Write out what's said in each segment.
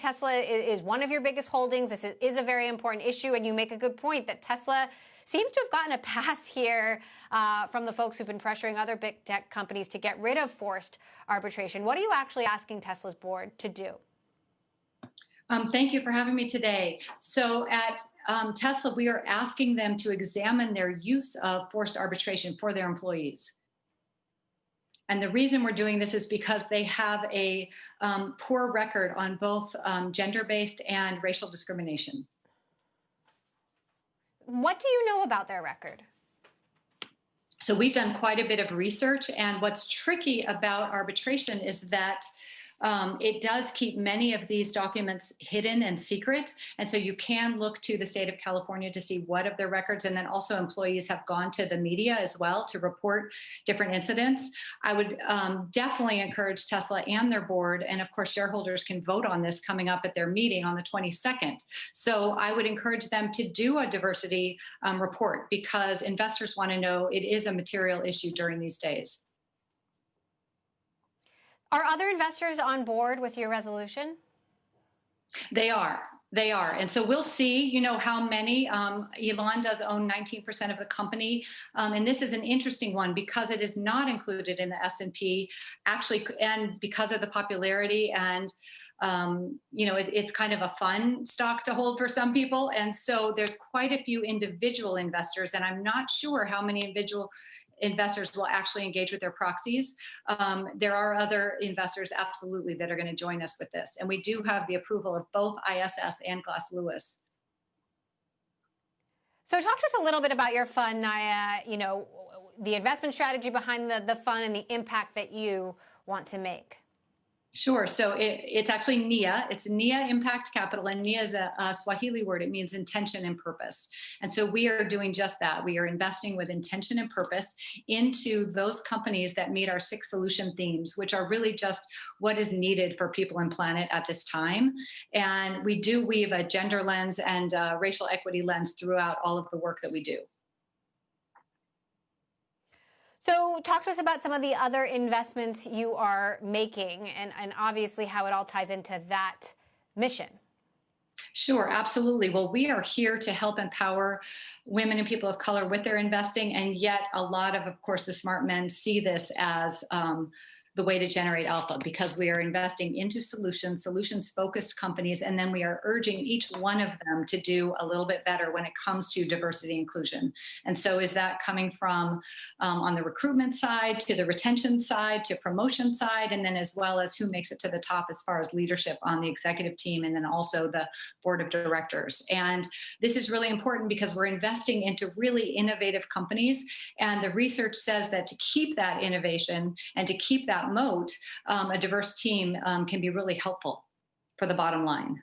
Tesla is one of your biggest holdings. This is a very important issue, and you make a good point that Tesla seems to have gotten a pass here from the folks who've been pressuring other big tech companies to get rid of forced arbitration. What are you actually asking Tesla's board to do? Thank you for having me today. So at Tesla, we are asking them to examine their use of forced arbitration for their employees. And the reason we're doing this is because they have a poor record on both gender-based and racial discrimination. What do you know about their record? So we've done quite a bit of research, and what's tricky about arbitration is that it does keep many of these documents hidden and secret. And so you can look to the state of California to see what of their records. And then also employees have gone to the media as well to report different incidents. I would definitely encourage Tesla and their board. And of course, shareholders can vote on this coming up at their meeting on the 22nd. So I would encourage them to do a diversity report, because investors want to know it is a material issue during these days. Are other investors on board with your resolution? They are. They are. And so we'll see, how many. Elon does own 19% of the company. And this is an interesting one because it is not included in the S&P, actually, and because of the popularity and it's kind of a fun stock to hold for some people. And so there's quite a few individual investors, and I'm not sure how many individual investors will actually engage with their proxies. There are other investors, absolutely, that are going to join us with this. And we do have the approval of both ISS and Glass Lewis. So talk to us a little bit about your fund, Nia, the investment strategy behind the fund and the impact that you want to make. Sure. So it's actually Nia. It's Nia Impact Capital, and Nia is a Swahili word. It means intention and purpose. And so we are doing just that. We are investing with intention and purpose into those companies that meet our 6 solution themes, which are really just what is needed for people and planet at this time. And we do weave a gender lens and a racial equity lens throughout all of the work that we do. So talk to us about some of the other investments you are making and obviously how it all ties into that mission. Sure, absolutely. Well, we are here to help empower women and people of color with their investing. And yet a lot of course, the smart men see this as the way to generate alpha, because we are investing into solutions-focused companies, and then we are urging each one of them to do a little bit better when it comes to diversity inclusion. And so is that coming from on the recruitment side, to the retention side, to promotion side, and then as well as who makes it to the top as far as leadership on the executive team, and then also the board of directors. And this is really important because we're investing into really innovative companies, and the research says that to keep that innovation and to keep that moat, a diverse team can be really helpful for the bottom line.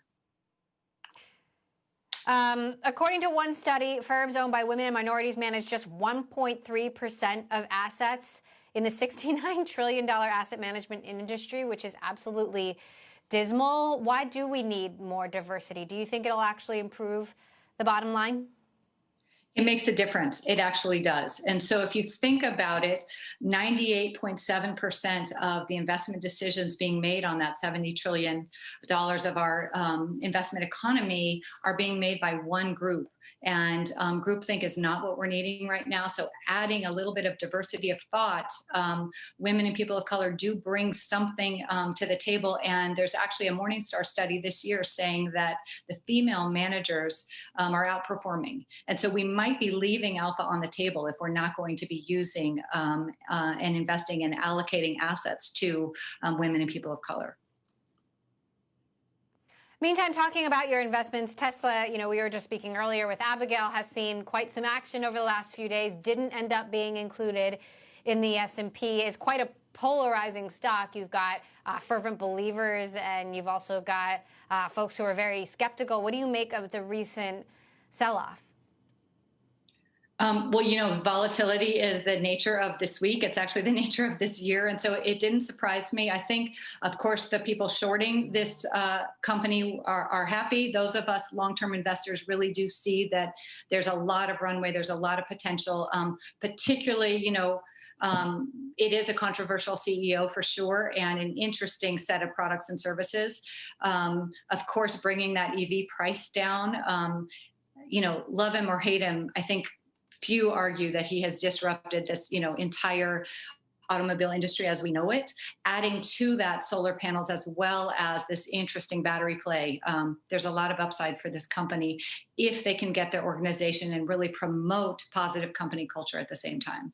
According to one study, firms owned by women and minorities manage just 1.3% of assets in the $69 trillion asset management industry, which is absolutely dismal. Why do we need more diversity? Do you think it'll actually improve the bottom line? It makes a difference. It actually does. And so if you think about it, 98.7% of the investment decisions being made on that $70 trillion of our investment economy are being made by one group. And groupthink is not what we're needing right now. So adding a little bit of diversity of thought, women and people of color do bring something to the table. And there's actually a Morningstar study this year saying that the female managers are outperforming. And so we might be leaving alpha on the table if we're not going to be using and investing and allocating assets to women and people of color. Meantime, talking about your investments, Tesla, we were just speaking earlier with Abigail, has seen quite some action over the last few days, didn't end up being included in the S&P. Is quite a polarizing stock. You've got fervent believers, and you've also got folks who are very skeptical. What do you make of the recent sell-off? Well, volatility is the nature of this week. It's actually the nature of this year. And so it didn't surprise me. I think, of course, the people shorting this company are happy. Those of us long-term investors really do see that there's a lot of runway. There's a lot of potential, particularly, It is a controversial CEO for sure, and an interesting set of products and services. Of course, bringing that EV price down. Love him or hate him, I think few argue that he has disrupted this, entire automobile industry as we know it. Adding to that solar panels as well as this interesting battery play. There's a lot of upside for this company if they can get their organization and really promote positive company culture at the same time.